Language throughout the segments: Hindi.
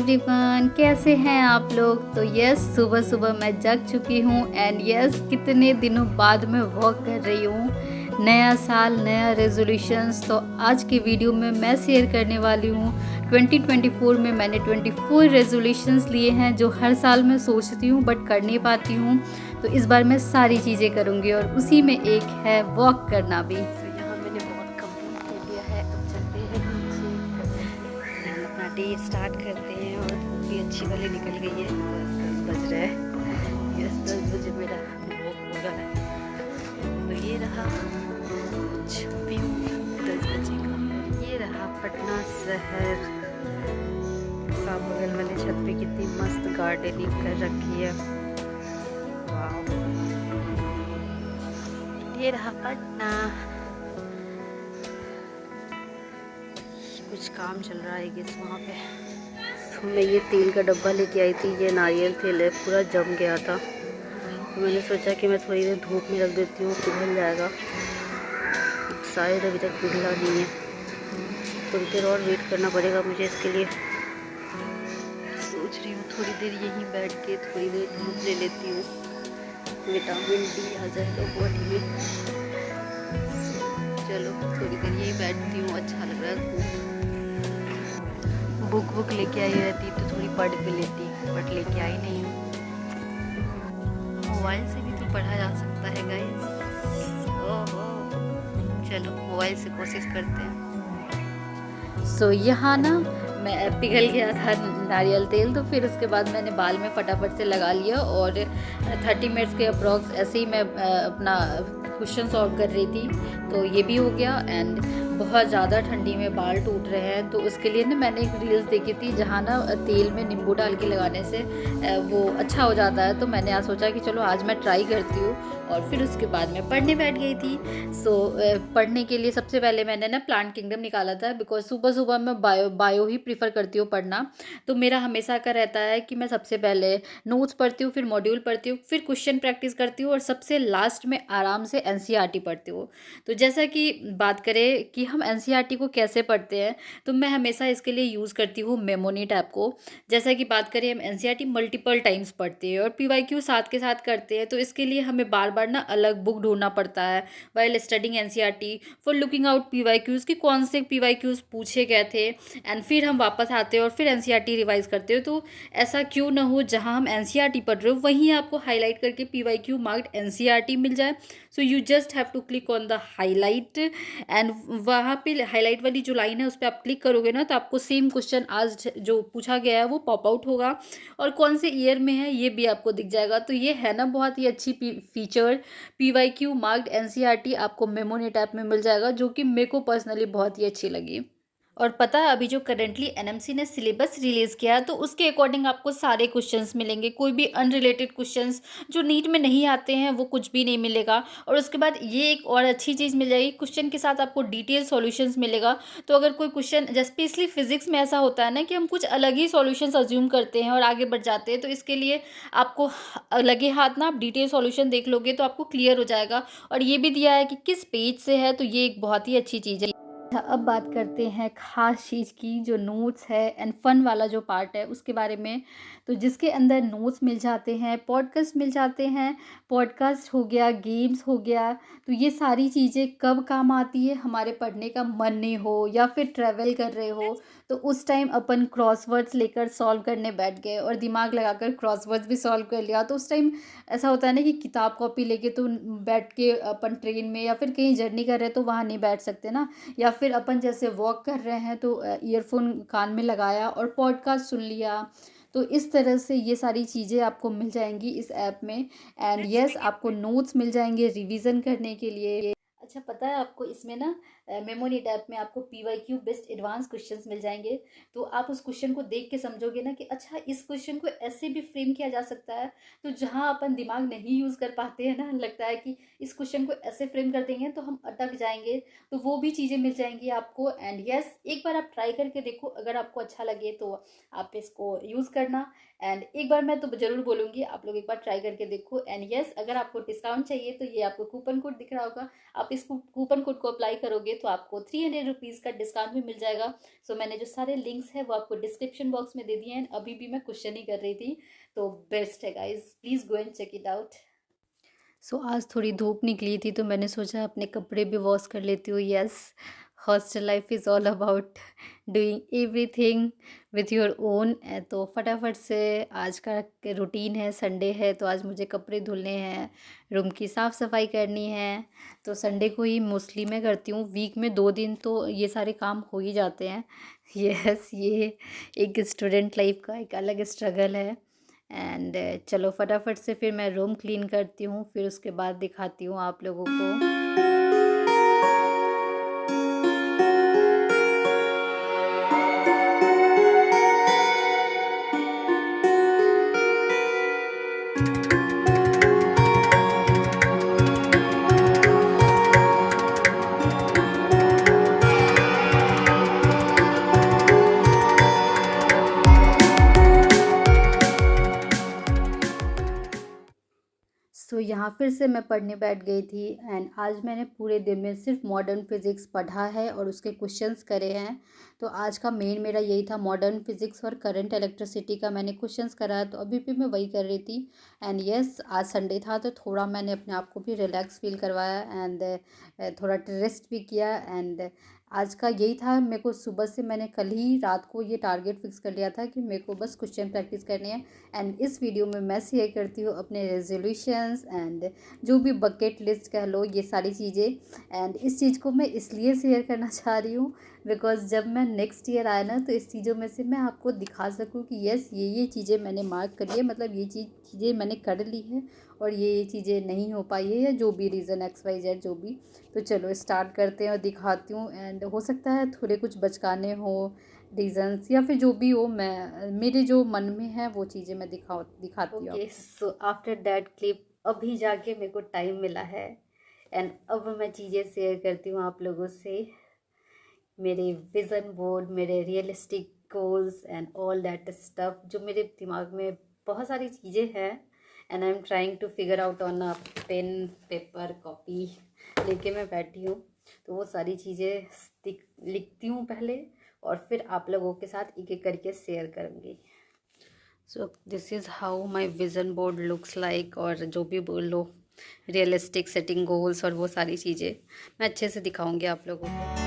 एवरीवन, कैसे हैं आप लोग। तो यस, सुबह सुबह मैं जग चुकी हूँ एंड यस, कितने दिनों बाद मैं वॉक कर रही हूँ। नया साल, नया रेजोल्यूशंस। तो आज की वीडियो में मैं शेयर करने वाली हूँ 2024 में मैंने 24 रेजोल्यूशंस लिए हैं जो हर साल मैं सोचती हूँ बट कर नहीं पाती हूँ। तो इस बार मैं सारी चीज़ें करूँगी और उसी में एक है वॉक करना भी। तो यहाँ मैंने वॉक कंप्लीट कर लिया है। अब चलते हैं नीचे एंड अपना डे स्टार्ट करते हैं। और धूप भी अच्छी वाली निकल गई है। 10 बज रहे हैं। यस, 10 बजे मेरा वॉक हो रहा है। तो ये रहा कुछ व्यू 10 बजे का। ये रहा पटना शहर। साफ बगल वाले छत पे कितनी मस्त गार्डनिंग कर रखी है। वाह, ये रहा पटना। कुछ काम चल रहा है गेस वहाँ पे। तो मैं ये तेल का डब्बा लेके आई थी। ये नारियल तेल है, पूरा जम गया था। तो मैंने सोचा कि मैं थोड़ी देर धूप में रख देती हूँ, पिघल जाएगा। शायद अभी तक पिघला नहीं है, थोड़ी देर और वेट करना पड़ेगा मुझे इसके लिए। सोच रही हूँ थोड़ी देर यहीं बैठ के थोड़ी देर धूप ले लेती हूँ, विटामिन डी आ जाएगा बॉडी में। चलो थोड़ी देर यहीं बैठती हूँ, अच्छा लग रहा है धूप। बुक लेके आई रहती तो थोड़ी पढ़ भी लेती, बट लेके आई नहीं हूँ। मोबाइल से भी तो पढ़ा जा सकता है गाइस। ओहो, चलो मोबाइल से कोशिश करते हैं। सो यहाँ ना मैं पिघल गया था नारियल तेल, तो फिर उसके बाद मैंने बाल में फटाफट से लगा लिया और 30 मिनट्स के अप्रॉक्स ऐसे ही मैं अपना क्वेश्चन सॉल्व कर रही थी। तो ये भी हो गया एंड बहुत ज़्यादा ठंडी में बाल टूट रहे हैं। तो उसके लिए ना मैंने एक रील्स देखी थी जहाँ ना तेल में नींबू डाल के लगाने से वो अच्छा हो जाता है। तो मैंने आज सोचा कि चलो आज मैं ट्राई करती हूँ और फिर उसके बाद मैं पढ़ने बैठ गई थी। सो पढ़ने के लिए सबसे पहले मैंने ना प्लांट किंगडम निकाला था, बिकॉज सुबह सुबह मैं बायो ही प्रीफर करती हूँ पढ़ना। तो मेरा हमेशा का रहता है कि मैं सबसे पहले नोट्स पढ़ती हूँ, फिर मॉड्यूल पढ़ती हूँ, फिर क्वेश्चन प्रैक्टिस करती हूँ और सबसे लास्ट में आराम से एनसीईआरटी पढ़ती हूँ। तो जैसा कि बात करें कि हम एनसीईआरटी को कैसे पढ़ते हैं, तो मैं हमेशा इसके लिए यूज़ करती हूँ मेमोनीट ऐप को। जैसा कि बात करें, हम एनसीईआरटी मल्टीपल टाइम्स पढ़ते हैं और पीवाईक्यू साथ के साथ करते हैं। तो इसके लिए हमें बार बार ना अलग बुक ढूंढना पड़ता है while studying NCERT for looking out PYQs कि कौन से पीवाईक्यूज़ पूछे गए थे। एंड फिर हम वापस आते हैं और फिर एनसीईआरटी रिवाइज करते हो। तो ऐसा क्यों ना हो जहां हम एनसीईआरटी पढ़ रहे हो वहीं आपको हाईलाइट करके पीवाईक्यू मार्क्ड एनसीईआरटी मिल जाए। So you just have to click on the highlight and वहाँ पे हाईलाइट वाली जो लाइन है उस पर आप क्लिक करोगे ना, तो आपको सेम क्वेश्चन आज जो पूछा गया है वो पॉप आउट होगा और कौन से ईयर में है ये भी आपको दिख जाएगा। तो ये है ना बहुत ही अच्छी फीचर। पीवाईक्यू मार्क्ड एनसीईआरटी आपको मेमोनेट ऐप में मिल जाएगा, जो कि मेरे को पर्सनली बहुत ही अच्छी लगी। और पता है, अभी जो करेंटली एनएमसी ने सिलेबस रिलीज़ किया है तो उसके अकॉर्डिंग आपको सारे क्वेश्चंस मिलेंगे। कोई भी अनरिलेटेड क्वेश्चंस जो नीट में नहीं आते हैं वो कुछ भी नहीं मिलेगा। और उसके बाद ये एक और अच्छी चीज़ मिल जाएगी, क्वेश्चन के साथ आपको डिटेल सॉल्यूशंस मिलेगा। तो अगर कोई क्वेश्चन, जैसे स्पेशली फिजिक्स में ऐसा होता है ना कि हम कुछ अलग ही सॉल्यूशंस अज्यूम करते हैं और आगे बढ़ जाते हैं, तो इसके लिए आपको लगे हाथ ना आप डिटेल सॉल्यूशन देख लोगे तो आपको क्लियर हो जाएगा। और ये भी दिया है कि किस पेज से है, तो ये एक बहुत ही अच्छी चीज़ है। अब बात करते हैं ख़ास चीज़ की, जो नोट्स है एंड फन वाला जो पार्ट है उसके बारे में। तो जिसके अंदर नोट्स मिल जाते हैं, पॉडकास्ट मिल जाते हैं। पॉडकास्ट हो गया, गेम्स हो गया। तो ये सारी चीज़ें कब काम आती है, हमारे पढ़ने का मन नहीं हो या फिर ट्रैवल कर रहे हो, तो उस टाइम अपन क्रॉसवर्ड्स लेकर सॉल्व करने बैठ गए और दिमाग लगाकर क्रॉसवर्ड्स भी सॉल्व कर लिया। तो उस टाइम ऐसा होता है ना कि किताब कॉपी लेके तो बैठ के अपन ट्रेन में या फिर कहीं जर्नी कर रहे हैं तो वहाँ नहीं बैठ सकते ना। या फिर अपन जैसे वॉक कर रहे हैं तो ईयरफोन कान में लगाया और पॉडकास्ट सुन लिया। तो इस तरह से ये सारी चीज़ें आपको मिल जाएंगी इस ऐप में। एंड यस, आपको नोट्स मिल जाएंगे रिवीजन करने के लिए। अच्छा, पता है आपको इसमें ना मेमोनीट ऐप में आपको पीवाईक्यू बेस्ट एडवांस क्वेश्चंस मिल जाएंगे। तो आप उस क्वेश्चन को देख के समझोगे ना कि अच्छा, इस क्वेश्चन को ऐसे भी फ्रेम किया जा सकता है। तो जहाँ अपन दिमाग नहीं यूज़ कर पाते हैं ना, लगता है कि इस क्वेश्चन को ऐसे फ्रेम कर देंगे तो हम अटक जाएंगे, तो वो भी चीज़ें मिल जाएंगी आपको। एंड यस, एक बार आप ट्राई करके देखो, अगर आपको अच्छा लगे तो आप इसको यूज़ करना। एंड एक बार मैं तो ज़रूर बोलूँगी आप लोग एक बार ट्राई करके देखो। एंड यस, अगर आपको डिस्काउंट चाहिए तो ये आपको कूपन कोड दिख रहा होगा, आप इस कूपन कोड को अप्लाई करोगे तो आपको 300 रुपीज़ का डिस्काउंट भी मिल जाएगा। सो मैंने जो सारे लिंक्स हैं वो आपको डिस्क्रिप्शन बॉक्स में दे दिए हैं। अभी भी मैं क्वेश्चन ही कर रही थी, तो बेस्ट है guys, please go and check it out. So आज थोड़ी धूप निकली थी तो मैंने सोचा अपने कपड़े भी वॉश कर लेती हूँ। Yes, hostel life is all about doing everything with your own. तो फटाफट से आज का रूटीन है, संडे है तो आज मुझे कपड़े धुलने हैं, रूम की साफ़ सफाई करनी है। तो संडे को ही मोस्टली मैं करती हूँ, वीक में 2 दिन तो ये सारे काम हो ही जाते हैं। यस, ये एक स्टूडेंट लाइफ का एक अलग स्ट्रगल है। एंड चलो फटाफट से फिर मैं रूम क्लीन करती हूँ, फिर उसके बाद दिखाती हूँ आप लोगों को। सो यहाँ फिर से मैं पढ़ने बैठ गई थी। एंड आज मैंने पूरे दिन में सिर्फ मॉडर्न फिज़िक्स पढ़ा है और उसके क्वेश्चंस करे हैं। तो आज का मेन मेरा यही था, मॉडर्न फिज़िक्स और करंट इलेक्ट्रिसिटी का मैंने क्वेश्चंस करा है, तो अभी भी मैं वही कर रही थी। एंड यस, आज संडे था तो थोड़ा मैंने अपने आप को भी रिलैक्स फील करवाया एंड थोड़ा रेस्ट भी किया। एंड आज का यही था, मेरे को सुबह से मैंने कल ही रात को ये टारगेट फिक्स कर लिया था कि मेरे को बस क्वेश्चन प्रैक्टिस करने हैं। एंड इस वीडियो में मैं शेयर करती हूँ अपने रेजोल्यूशंस एंड जो भी बकेट लिस्ट कह लो, ये सारी चीज़ें। एंड इस चीज़ को मैं इसलिए शेयर करना चाह रही हूँ बिकॉज़ जब मैं नेक्स्ट ईयर आया ना तो इस चीज़ों में से मैं आपको दिखा सकूँ कि यस, ये चीज़ें मैंने मार्क करी है, मतलब ये चीज़ें मैंने कर ली है और ये चीज़ें नहीं हो पाई है, या जो भी रीज़न XYZ जो भी। तो चलो स्टार्ट करते हैं और दिखाती हूँ। एंड हो सकता है थोड़े कुछ बचकाने हो रीजंस या फिर जो भी हो, मैं मेरे जो मन में है वो चीज़ें मैं दिखाती हूँ। Okay, so after that clip अभी जाके मेरे को टाइम मिला है एंड अब मैं चीज़ें शेयर करती हूँ आप लोगों से, मेरे विज़न बोर्ड, मेरे realistic goals and all that stuff, जो मेरे दिमाग में बहुत सारी चीज़ें हैं and I am trying to figure out on a pen paper copy लेके मैं बैठी हूँ। तो वो सारी चीज़ें लिखती हूँ पहले और फिर आप लोगों के साथ एक एक करके शेयर करूँगी। So this is how my vision board looks like, और जो भी बोल लो रियलिस्टिक सेटिंग गोल्स और वो सारी चीज़ें मैं अच्छे से दिखाऊँगी आप लोगों को।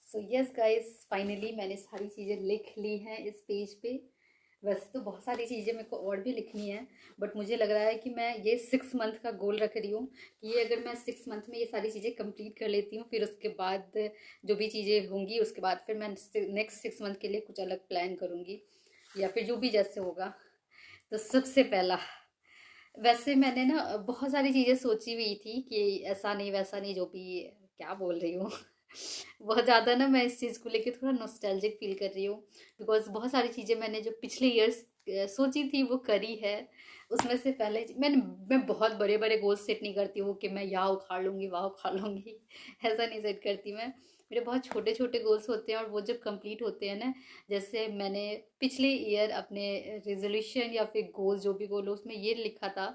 सो यस गाइस, फाइनली मैंने सारी चीज़ें लिख ली हैं इस पेज पे। वैसे तो बहुत सारी चीज़ें मेरे को और भी लिखनी है, बट मुझे लग रहा है कि मैं ये 6 मंथ का गोल रख रही हूँ कि ये अगर मैं 6 मंथ में ये सारी चीज़ें कंप्लीट कर लेती हूँ, फिर उसके बाद जो भी चीज़ें होंगी उसके बाद फिर मैं नेक्स्ट 6 मंथ के लिए कुछ अलग प्लान करूँगी या फिर जो भी जैसे होगा। तो सबसे पहला, वैसे मैंने ना बहुत सारी चीज़ें सोची हुई थी कि ऐसा नहीं वैसा नहीं, जो भी क्या बोल रही हूँ बहुत ज़्यादा ना मैं इस चीज़ को लेके थोड़ा नॉस्टैल्जिक फील कर रही हूँ बिकॉज बहुत सारी चीज़ें मैंने जो पिछले ईयर्स सोची थी वो करी है। उसमें से पहले मैं बहुत बड़े बड़े गोल्स सेट नहीं करती हूँ कि मैं यहाँ उखाड़ लूँगी वहाँ उखाड़ लूँगी ऐसा नहीं सेट करती मैं। मेरे बहुत छोटे छोटे गोल्स होते हैं और वो जब कंप्लीट होते हैं ना, जैसे मैंने पिछले ईयर अपने रेजोल्यूशन या फिर गोल्स जो भी गोल उसमें ये लिखा था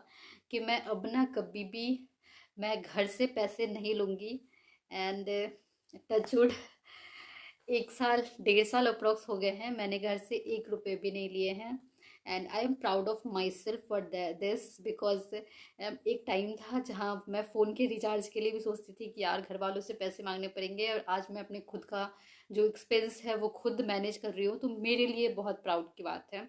कि मैं अब ना कभी भी मैं घर से पैसे नहीं लूँगी। एंड टचवुड 1 साल 1.5 साल अप्रॉक्स हो गए हैं मैंने घर से 1 रुपये भी नहीं लिए हैं। And I am proud of my self for this because एक टाइम था जहाँ मैं फ़ोन के रिचार्ज के लिए भी सोचती थी कि यार घर वालों से पैसे मांगने पड़ेंगे, और आज मैं अपने खुद का जो एक्सपेंस है वो खुद मैनेज कर रही हूँ, तो मेरे लिए बहुत प्राउड की बात है।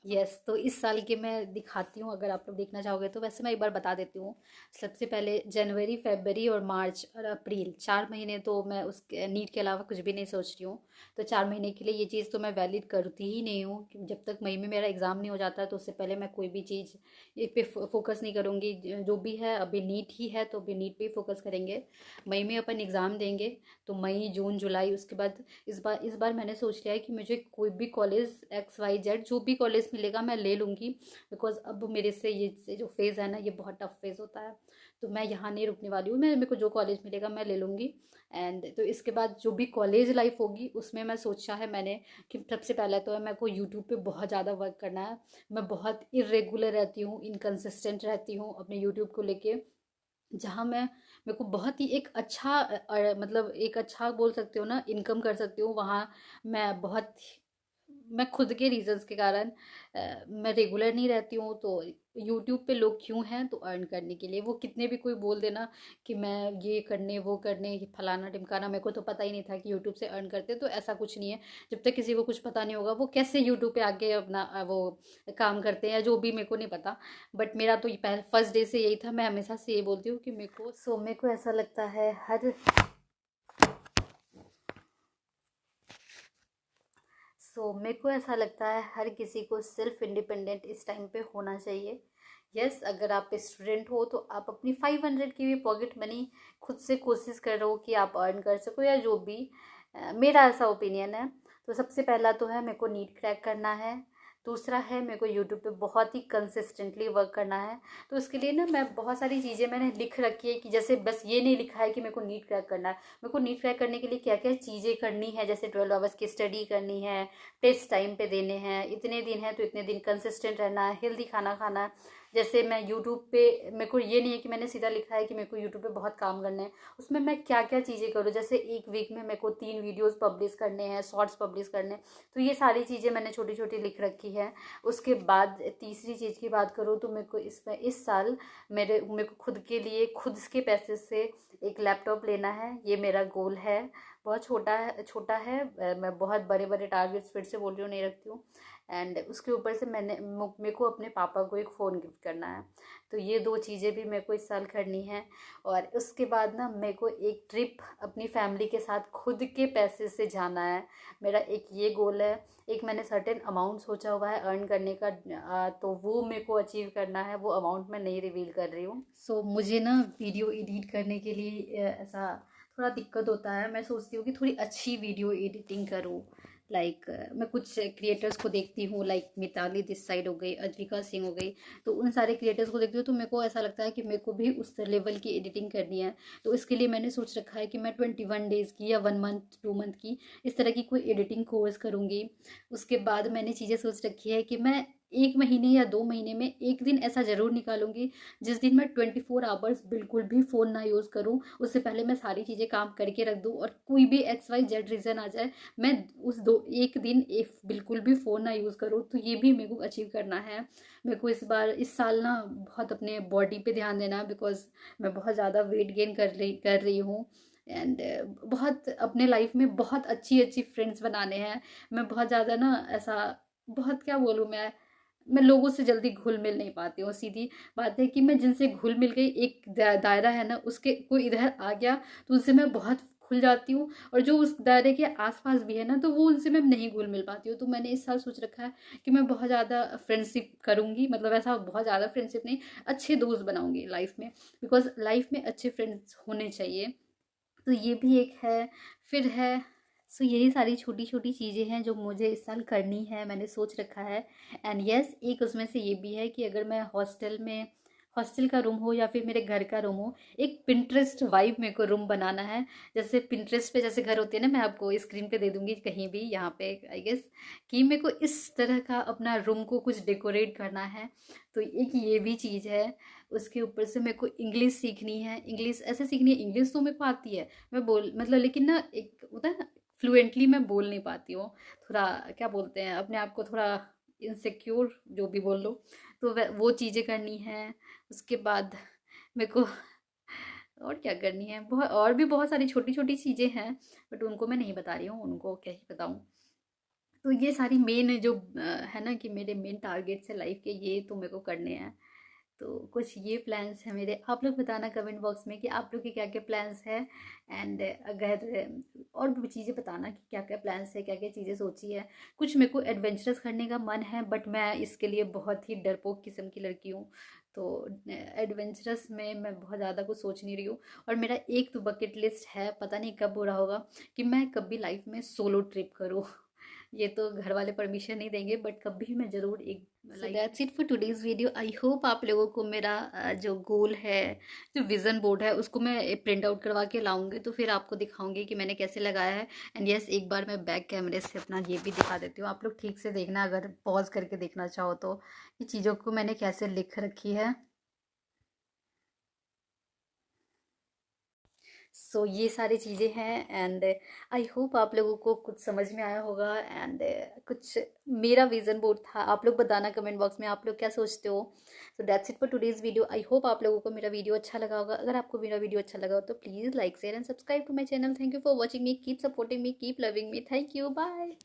यस, तो इस साल के मैं दिखाती हूँ, अगर आप लोग देखना चाहोगे तो। वैसे मैं एक बार बता देती हूँ, सबसे पहले जनवरी फरवरी और मार्च और अप्रैल 4 महीने तो मैं उसके नीट के अलावा कुछ भी नहीं सोच रही हूँ। तो 4 महीने के लिए ये चीज़ तो मैं वैलिड करती ही नहीं हूँ कि जब तक मई में मेरा एग्ज़ाम नहीं हो जाता तो उससे पहले मैं कोई भी चीज़ इस पे फोकस नहीं करूँगी। जो भी है अभी नीट ही है तो अभी नीट पे ही फोकस करेंगे। मई में अपन एग्ज़ाम देंगे तो मई जून जुलाई उसके बाद इस बार मैंने सोच लिया है कि मुझे कोई भी कॉलेज XYZ जो भी कॉलेज मिलेगा मैं ले लूँगी, बिकॉज़ अब मेरे से ये जो फ़ेज़ है ना ये बहुत टफ फ़ेज़ होता है, तो मैं यहाँ नहीं रुकने वाली हूँ। मैं मेरे को जो कॉलेज मिलेगा मैं ले लूँगी। एंड तो इसके बाद जो भी कॉलेज लाइफ होगी उसमें मैं सोचा है मैंने कि सबसे पहले तो है मेरे को यूट्यूब पे बहुत ज़्यादा वर्क करना है। मैं बहुत इरेगुलर रहती हूँ, इनकंसिस्टेंट रहती हूँ अपने यूट्यूब को लेके, जहाँ मैं मेरे को बहुत ही एक अच्छा मतलब एक अच्छा बोल सकते हो ना इनकम कर सकती हूँ वहाँ। मैं खुद के रीजंस के कारण मैं रेगुलर नहीं रहती हूँ। तो यूट्यूब पे लोग क्यों हैं, तो अर्न करने के लिए। वो कितने भी कोई बोल देना कि मैं ये करने वो करने ये फलाना टिमकाना, मेरे को तो पता ही नहीं था कि यूट्यूब से अर्न करते हैं, तो ऐसा कुछ नहीं है। जब तक किसी को कुछ पता नहीं होगा वो कैसे यूट्यूब पे आके अपना वो काम करते हैं या जो भी, मेरे को नहीं पता। बट मेरा तो पहले फर्स्ट डे से यही था। मैं हमेशा से ये बोलती हूँ कि मेरे को ऐसा लगता है मेरे को ऐसा लगता है हर किसी को सेल्फ इंडिपेंडेंट इस टाइम पे होना चाहिए। यस, अगर आप स्टूडेंट हो तो आप अपनी 500 की भी पॉकेट मनी खुद से कोशिश करो कि आप अर्न कर सको, या जो भी मेरा ऐसा ओपिनियन है। तो सबसे पहला तो है मेरे को नीट क्रैक करना है। दूसरा है मेरे को यूट्यूब पे बहुत ही कंसिस्टेंटली वर्क करना है। तो उसके लिए ना मैं बहुत सारी चीज़ें मैंने लिख रखी है कि जैसे बस ये नहीं लिखा है कि मेरे को नीट क्रैक करना है। मेरे को नीट क्रैक करने के लिए क्या क्या चीज़ें करनी है, जैसे 12 आवर्स की स्टडी करनी है, टेस्ट टाइम पे देने हैं, इतने दिन है तो इतने दिन कंसिस्टेंट रहना है, हेल्दी खाना खाना है। जैसे मैं यूट्यूब पे, मेरे को ये नहीं है कि मैंने सीधा लिखा है कि मेरे को यूट्यूब पे बहुत काम करने हैं। उसमें मैं क्या क्या चीज़ें करूँ, जैसे एक वीक में मेरे को 3 वीडियोस पब्लिश करने हैं, शॉर्ट्स पब्लिश करने हैं। तो ये सारी चीज़ें मैंने छोटी छोटी लिख रखी है। उसके बाद तीसरी चीज़ की बात करूँ तो मेरे को इसमें इस साल मेरे को खुद के लिए खुद के पैसे से एक लैपटॉप लेना है। ये मेरा गोल है। बहुत छोटा है। मैं बहुत बड़े बड़े टारगेट्स फिर से बोल रही हूँ नहीं रखती हूँ। एंड उसके ऊपर से मेरे को अपने पापा को एक फ़ोन गिफ्ट करना है। तो ये 2 चीज़ें भी मेरे को इस साल करनी है। और उसके बाद ना मेरे को एक ट्रिप अपनी फैमिली के साथ खुद के पैसे से जाना है। मेरा एक ये गोल है। एक मैंने सर्टेन अमाउंट सोचा हुआ है अर्न करने का, तो वो मेरे को अचीव करना है। वो अमाउंट मैं नहीं रिवील कर रही हूँ। मुझे ना वीडियो एडिट करने के लिए ऐसा थोड़ा दिक्कत होता है। मैं सोचती हूँ कि थोड़ी अच्छी वीडियो एडिटिंग करूँ। मैं कुछ क्रिएटर्स को देखती हूँ, लाइक मिताली दिस साइड हो गई, अद्विका सिंह हो गई। तो उन सारे क्रिएटर्स को देखती हूँ तो मेरे को ऐसा लगता है कि मेरे को भी उस लेवल की एडिटिंग करनी है। तो इसके लिए मैंने सोच रखा है कि मैं 21 डेज़ की या 1 मंथ 2 मंथ की इस तरह की कोई एडिटिंग कोर्स करूँगी। उसके बाद मैंने चीज़ें सोच रखी है कि मैं 1 महीने या 2 महीने में एक दिन ऐसा ज़रूर निकालूंगी जिस दिन मैं 24 आवर्स बिल्कुल भी फ़ोन ना यूज़ करूँ। उससे पहले मैं सारी चीज़ें काम करके रख दूँ, और कोई भी XYZ रीज़न आ जाए, मैं उस दो एक दिन बिल्कुल भी फ़ोन ना यूज़ करूँ। तो ये भी मेरे को अचीव करना है। मेरे को इस साल ना बहुत अपने बॉडी पे ध्यान देना है, बिकॉज मैं बहुत ज़्यादा वेट गेन कर रही हूँ। एंड बहुत अपने लाइफ में बहुत अच्छी अच्छी फ्रेंड्स बनाने हैं। मैं बहुत ज़्यादा ना ऐसा, बहुत क्या बोलूँ मैं लोगों से जल्दी घुल मिल नहीं पाती हूँ। सीधी बात है कि मैं जिनसे घुल मिल गई, एक दायरा है ना, उसके कोई इधर आ गया तो उनसे मैं बहुत खुल जाती हूँ। और जो उस दायरे के आसपास भी है ना, तो वो उनसे मैं नहीं घुल मिल पाती हूँ। तो मैंने इस साल सोच रखा है कि मैं बहुत ज़्यादा फ्रेंडशिप करूँगी, मतलब ऐसा बहुत ज़्यादा फ्रेंडशिप नहीं, अच्छे दोस्त बनाऊँगी लाइफ में, बिकॉज लाइफ में अच्छे फ्रेंड्स होने चाहिए। तो ये भी एक है। फिर है, यही सारी छोटी छोटी चीज़ें हैं जो मुझे इस साल करनी है, मैंने सोच रखा है। एंड यस, एक उसमें से ये भी है कि अगर मैं हॉस्टल का रूम हो या फिर मेरे घर का रूम हो, एक पिंटरेस्ट वाइब मेरे को रूम बनाना है। जैसे पिंटरेस्ट पे जैसे घर होते हैं ना, मैं आपको स्क्रीन पे दे दूंगी कहीं भी, यहाँ पे आई गेस, कि मेरे को इस तरह का अपना रूम को कुछ डेकोरेट करना है। तो एक ये भी चीज़ है। उसके ऊपर से मेरे को इंग्लिश सीखनी है। इंग्लिश ऐसे सीखनी है, इंग्लिश तो मेरे को आती है, मैं बोल मतलब, लेकिन ना एक होता है ना, फ्लुएंटली मैं बोल नहीं पाती हूँ। थोड़ा क्या बोलते हैं, अपने आप को थोड़ा इनसिक्योर जो भी बोल लो। तो वो चीज़ें करनी है। उसके बाद मेरे को और क्या करनी है, बहुत और भी बहुत सारी छोटी छोटी चीज़ें हैं, बट उनको मैं नहीं बता रही हूँ, उनको क्या ही बताऊँ। तो ये सारी मेन जो है ना कि मेरे मेन टारगेट्स है लाइफ के, ये तो मेरे को करने हैं। तो कुछ ये प्लान्स हैं मेरे। आप लोग बताना कमेंट बॉक्स में कि आप लोग के क्या क्या प्लान्स हैं। एंड अगर और भी चीज़ें बताना कि क्या क्या प्लान्स है, क्या क्या चीज़ें सोची है। कुछ मेरे को एडवेंचरस करने का मन है, बट मैं इसके लिए बहुत ही डरपोक किस्म की लड़की हूँ। तो एडवेंचरस में मैं बहुत ज़्यादा कुछ सोच नहीं रही हूँ। और मेरा एक तो बकेट लिस्ट है, पता नहीं कब पूरा होगा, कि मैं कभी लाइफ में सोलो ट्रिप करूँ। ये तो घर वाले परमिशन नहीं देंगे, बट कभी मैं ज़रूर एक that's it for today's video. I hope आप लोगों को मेरा जो गोल है, जो विज़न बोर्ड है, उसको मैं प्रिंट आउट करवा के लाऊंगी, तो फिर आपको दिखाऊंगी कि मैंने कैसे लगाया है। एंड यस, एक बार मैं बैक कैमरे से अपना ये भी दिखा देती हूँ, आप लोग ठीक से देखना, अगर पॉज करके देखना चाहो तो, ये चीज़ों को मैंने कैसे लिख रखी है। सो ये सारी चीज़ें हैं, एंड आई होप आप लोगों को कुछ समझ में आया होगा। एंड कुछ मेरा विजन बोर्ड था, आप लोग बताना कमेंट बॉक्स में आप लोग क्या सोचते हो। So that's it for today's video. I hope आप लोगों को मेरा वीडियो अच्छा लगा होगा। अगर आपको मेरा वीडियो अच्छा लगा हो तो please like share and subscribe to my channel. Thank you for watching me, keep supporting me, keep loving me. Thank you, bye.